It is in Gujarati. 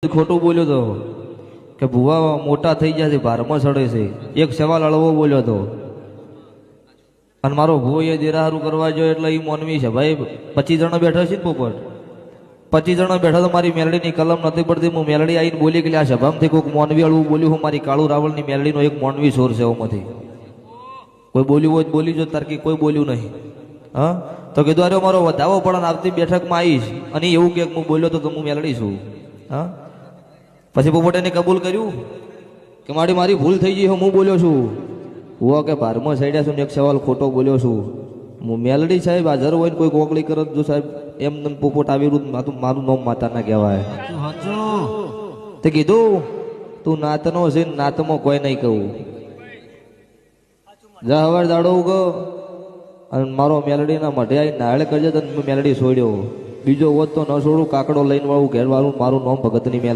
ખોટું બોલ્યો તો કે ભુવા મોટા થઈ ગયા છે, ભારમાં ચડે છે. એક સવાલ અળવો બોલ્યો હતો અને મારો ભુવો એ દેરાહારું કરવા જોઈએ એટલે એ મોનવી છે. ભાઈ 25 જણા બેઠા છે ને પોપટ, 25 જણા બેઠા તો મારી મેલડીની કલમ નથી પડતી. હું મેલડી આવીને બોલી કે આ સભામાંથી કોઈક મોનવી અળવું બોલ્યું. હું મારી કાળુ રાવળની મેલડીનો એક મોનવી સોર છે એમાંથી કોઈ બોલ્યું હોય બોલી જો, તારકી કોઈ બોલ્યું નહીં. હા તો કીધું અરે મારો વધાવો પડે ને આવતી બેઠકમાં આવીશ અને એવું કે હું બોલ્યો તો હું મેલડી છું. હા પછી પોપટે કબૂલ કર્યું કે મારી ભૂલ થઈ ગઈ, હું બોલ્યો છું. હું કે ભારમાં સાઈડ્યા છું ને એક સવાલ ખોટો બોલ્યો છું. હું મેલડી સાહેબ હાજર હોય ને કોઈ કોકળી કરત જો સાહેબ એમ પોપટ આવેલું મારું નામ માતા ના કહેવાય. તે કીધું તું નાતનો છે, નાતમાં કોઈ નહીં કહું. જા હવાર દાડો ઉગો અને મારો મેલડીના મઢે આવી નાળ કરજે તો મેલડી છોડ્યો. બીજો હોત તો ન છોડું, કાકડો લઈને વાળું ઘેર વાળું મારું નામ ભગતની મેલડી.